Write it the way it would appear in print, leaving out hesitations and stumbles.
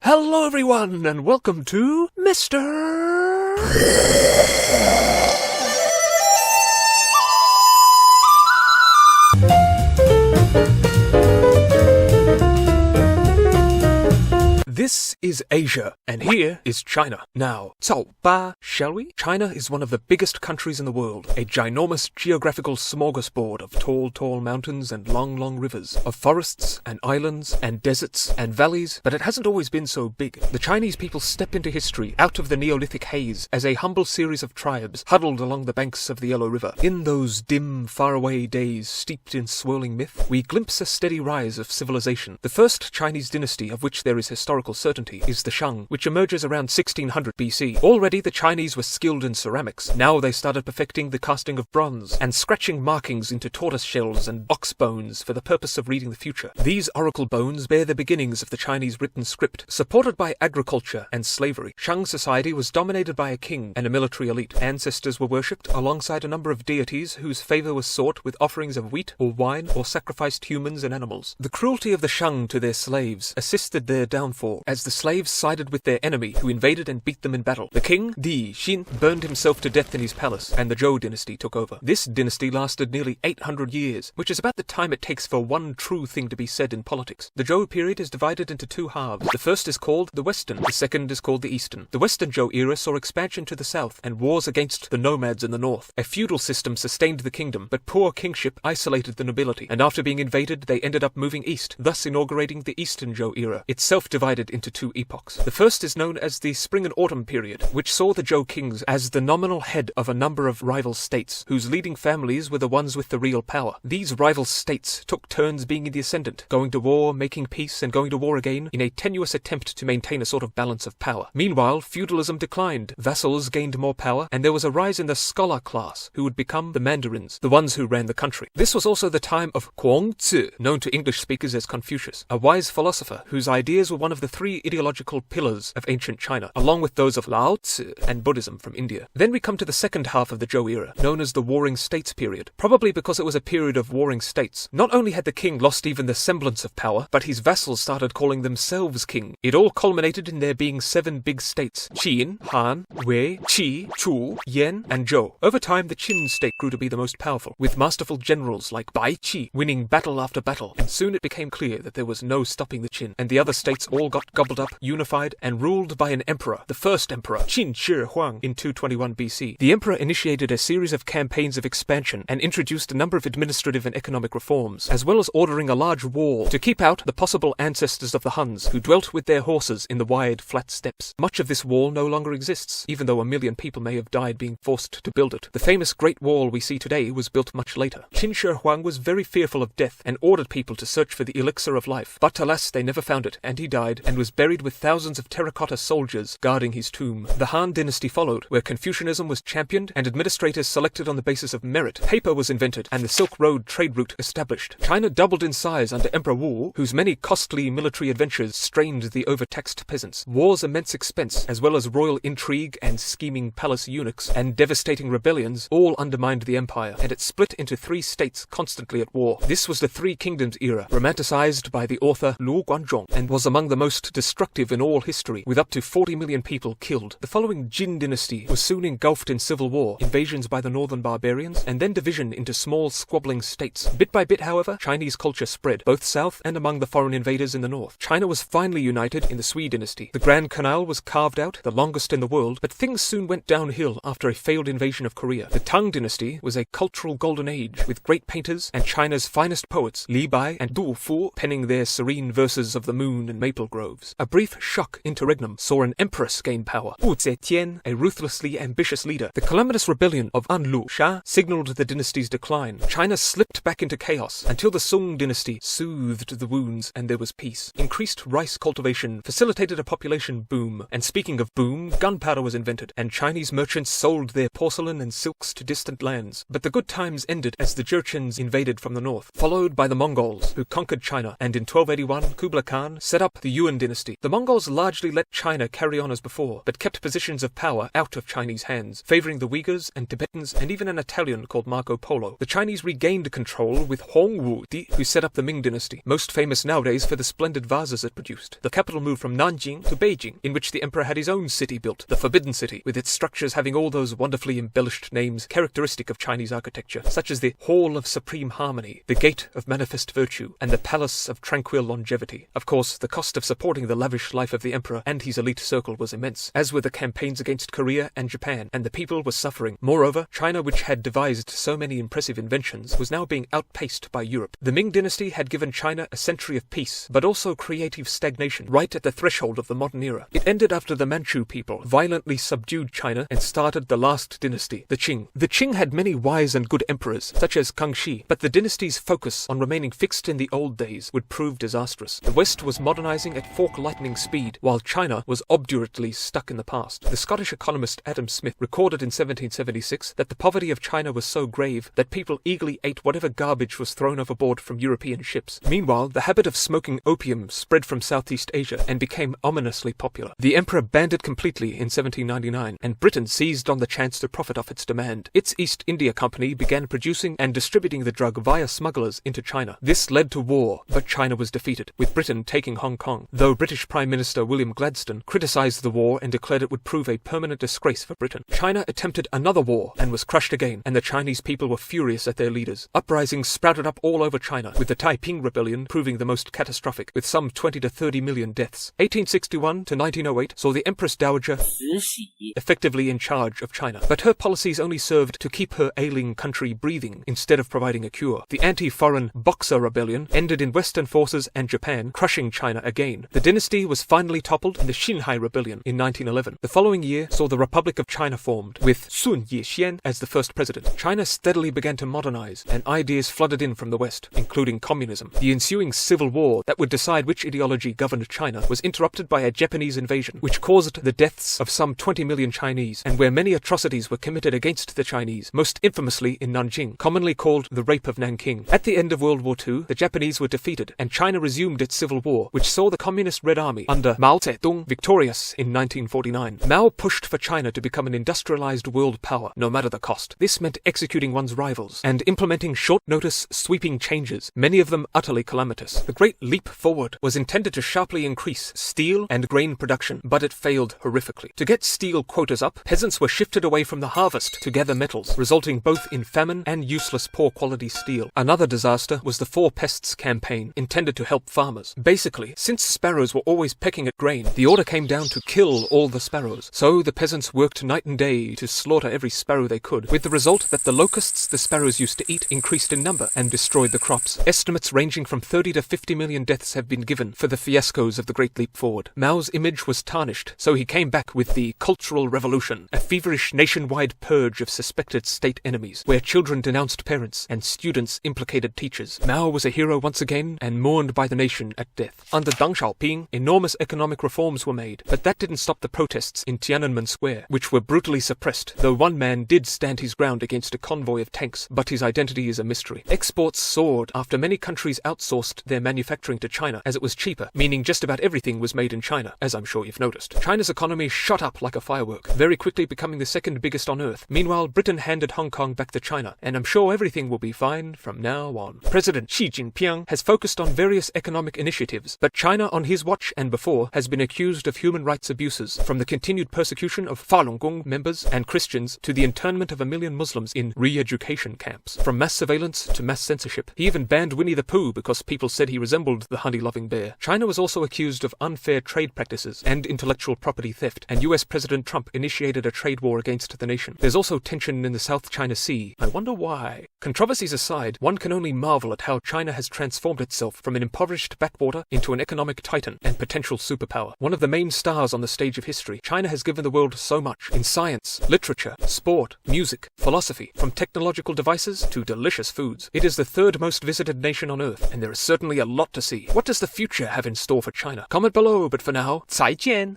Hello everyone, and welcome to Mr. This is Asia, and here is China. Now, 走吧, shall we? China is one of the biggest countries in the world, a ginormous geographical smorgasbord of tall mountains and long rivers, of forests and islands and deserts and valleys, but it hasn't always been so big. The Chinese people step into history out of the Neolithic haze as a humble series of tribes huddled along the banks of the Yellow River. In those dim, faraway days steeped in swirling myth, we glimpse a steady rise of civilization. The first Chinese dynasty of which there is historical certainty is the Shang, which emerges around 1600 BC. Already the Chinese were skilled in ceramics. Now they started perfecting the casting of bronze and scratching markings into tortoise shells and ox bones for the purpose of reading the future. These oracle bones bear the beginnings of the Chinese written script. Supported by agriculture and slavery, Shang society was dominated by a king and a military elite. Ancestors were worshipped alongside a number of deities whose favor was sought with offerings of wheat or wine or sacrificed humans and animals. The cruelty of the Shang to their slaves assisted their downfall, as the slaves sided with their enemy who invaded and beat them in battle. The king, Di Xin, burned himself to death in his palace, and the Zhou dynasty took over. This dynasty lasted nearly 800 years, which is about the time it takes for one true thing to be said in politics. The Zhou period is divided into two halves. The first is called the Western, the second is called the Eastern. The Western Zhou era saw expansion to the south and wars against the nomads in the north. A feudal system sustained the kingdom, but poor kingship isolated the nobility, and after being invaded they ended up moving east, thus inaugurating the Eastern Zhou era, itself divided into two epochs. The first is known as the Spring and Autumn period, which saw the Zhou kings as the nominal head of a number of rival states, whose leading families were the ones with the real power. These rival states took turns being in the ascendant, going to war, making peace, and going to war again in a tenuous attempt to maintain a sort of balance of power. Meanwhile, feudalism declined, vassals gained more power, and there was a rise in the scholar class, who would become the mandarins, the ones who ran the country. This was also the time of Kuang-tzu, known to English speakers as Confucius, a wise philosopher whose ideas were one of the three ideological pillars of ancient China, along with those of Lao Tzu and Buddhism from India. Then we come to the second half of the Zhou era, known as the Warring States period, probably because it was a period of warring states. Not only had the king lost even the semblance of power, but his vassals started calling themselves king. It all culminated in there being 7 big states: Qin, Han, Wei, Qi, Chu, Yan, and Zhou. Over time, the Qin state grew to be the most powerful, with masterful generals like Bai Qi winning battle after battle, and soon it became clear that there was no stopping the Qin, and the other states all got gobbled up, unified, and ruled by an emperor, the first emperor, Qin Shi Huang, in 221 BC. The emperor initiated a series of campaigns of expansion and introduced a number of administrative and economic reforms, as well as ordering a large wall to keep out the possible ancestors of the Huns, who dwelt with their horses in the wide, flat steppes. Much of this wall no longer exists, even though 1 million people may have died being forced to build it. The famous Great Wall we see today was built much later. Qin Shi Huang was very fearful of death and ordered people to search for the elixir of life, but alas, they never found it, and he died and was buried with thousands of terracotta soldiers guarding his tomb. The Han dynasty followed, where Confucianism was championed and administrators selected on the basis of merit. Paper was invented and the Silk Road trade route established. China doubled in size under Emperor Wu, whose many costly military adventures strained the overtaxed peasants. War's immense expense, as well as royal intrigue and scheming palace eunuchs and devastating rebellions, all undermined the empire, and it split into 3 states constantly at war. This was the Three Kingdoms era, romanticized by the author Lu Guanzhong, and was among the most destructive in all history, with up to 40 million people killed. The following Jin dynasty was soon engulfed in civil war, invasions by the northern barbarians, and then division into small squabbling states. Bit by bit, however, Chinese culture spread, both south and among the foreign invaders in the north. China was finally united in the Sui dynasty. The Grand Canal was carved out, the longest in the world, but things soon went downhill after a failed invasion of Korea. The Tang dynasty was a cultural golden age, with great painters and China's finest poets, Li Bai and Du Fu, penning their serene verses of the moon and maple groves. A brief shock interregnum saw an empress gain power, Wu Zetian, a ruthlessly ambitious leader. The calamitous rebellion of Anlu Sha signaled the dynasty's decline. China slipped back into chaos until the Song dynasty soothed the wounds and there was peace. Increased rice cultivation facilitated a population boom, and speaking of boom, gunpowder was invented, and Chinese merchants sold their porcelain and silks to distant lands. But the good times ended as the Jurchens invaded from the north, followed by the Mongols, who conquered China, and in 1281 Kublai Khan set up the Yuan dynasty Dynasty. The Mongols largely let China carry on as before, but kept positions of power out of Chinese hands, favoring the Uyghurs and Tibetans and even an Italian called Marco Polo. The Chinese regained control with Hongwu-di, who set up the Ming Dynasty, most famous nowadays for the splendid vases it produced. The capital moved from Nanjing to Beijing, in which the emperor had his own city built, the Forbidden City, with its structures having all those wonderfully embellished names characteristic of Chinese architecture, such as the Hall of Supreme Harmony, the Gate of Manifest Virtue, and the Palace of Tranquil Longevity. Of course, the cost of supporting the lavish life of the emperor and his elite circle was immense, as were the campaigns against Korea and Japan, and the people were suffering. Moreover, China, which had devised so many impressive inventions, was now being outpaced by Europe. The Ming Dynasty had given China a century of peace, but also creative stagnation, right at the threshold of the modern era. It ended after the Manchu people violently subdued China and started the last dynasty, the Qing. The Qing had many wise and good emperors, such as Kangxi, but the dynasty's focus on remaining fixed in the old days would prove disastrous. The West was modernizing at fork lightning speed, while China was obdurately stuck in the past. The Scottish economist Adam Smith recorded in 1776 that the poverty of China was so grave that people eagerly ate whatever garbage was thrown overboard from European ships. Meanwhile, the habit of smoking opium spread from Southeast Asia and became ominously popular. The emperor banned it completely in 1799, and Britain seized on the chance to profit off its demand. Its East India Company began producing and distributing the drug via smugglers into China. This led to war, but China was defeated, with Britain taking Hong Kong, though British Prime Minister William Gladstone criticized the war and declared it would prove a permanent disgrace for Britain. China attempted another war and was crushed again, and the Chinese people were furious at their leaders. Uprisings sprouted up all over China, with the Taiping Rebellion proving the most catastrophic, with some 20 to 30 million deaths. 1861 to 1908 saw the Empress Dowager effectively in charge of China, but her policies only served to keep her ailing country breathing instead of providing a cure. The anti-foreign Boxer Rebellion ended in Western forces and Japan crushing China again. The dynasty was finally toppled in the Xinhai Rebellion in 1911. The following year saw the Republic of China formed, with Sun Yat-sen as the first president. China steadily began to modernize, and ideas flooded in from the West, including communism. The ensuing civil war that would decide which ideology governed China was interrupted by a Japanese invasion, which caused the deaths of some 20 million Chinese, and where many atrocities were committed against the Chinese, most infamously in Nanjing, commonly called the Rape of Nanking. At the end of World War II, the Japanese were defeated, and China resumed its civil war, which saw the Communist Red Army under Mao Zedong victorious in 1949. Mao pushed for China to become an industrialized world power, no matter the cost. This meant executing one's rivals and implementing short-notice, sweeping changes, many of them utterly calamitous. The Great Leap Forward was intended to sharply increase steel and grain production, but it failed horrifically. To get steel quotas up, peasants were shifted away from the harvest to gather metals, resulting both in famine and useless poor-quality steel. Another disaster was the Four Pests campaign, intended to help farmers. Basically, since sparrows were always pecking at grain, the order came down to kill all the sparrows. So the peasants worked night and day to slaughter every sparrow they could, with the result that the locusts the sparrows used to eat increased in number and destroyed the crops. Estimates ranging from 30 to 50 million deaths have been given for the fiascos of the Great Leap Forward. Mao's image was tarnished, so he came back with the Cultural Revolution, a feverish nationwide purge of suspected state enemies, where children denounced parents and students implicated teachers. Mao was a hero once again and mourned by the nation at death. Under Deng Xiaoping, enormous economic reforms were made, but that didn't stop the protests in Tiananmen Square, which were brutally suppressed, though one man did stand his ground against a convoy of tanks, but his identity is a mystery. Exports soared after many countries outsourced their manufacturing to China, as it was cheaper, meaning just about everything was made in China, as I'm sure you've noticed. China's economy shot up like a firework, very quickly becoming the second biggest on Earth. Meanwhile, Britain handed Hong Kong back to China, and I'm sure everything will be fine from now on. President Xi Jinping has focused on various economic initiatives, but China on his watch and before has been accused of human rights abuses, from the continued persecution of Falun Gong members and Christians to the internment of 1 million Muslims in re-education camps. From mass surveillance to mass censorship, he even banned Winnie the Pooh because people said he resembled the honey-loving bear. China was also accused of unfair trade practices and intellectual property theft, and US President Trump initiated a trade war against the nation. There's also tension in the South China Sea. I wonder why. Controversies aside, one can only marvel at how China has transformed itself from an impoverished backwater into an economic titan and potential superpower. One of the main stars on the stage of history, China has given the world so much in science, literature, sport, music, philosophy, from technological devices to delicious foods. It is the third most visited nation on Earth, and there is certainly a lot to see. What does the future have in store for China? Comment below, but for now, 再见!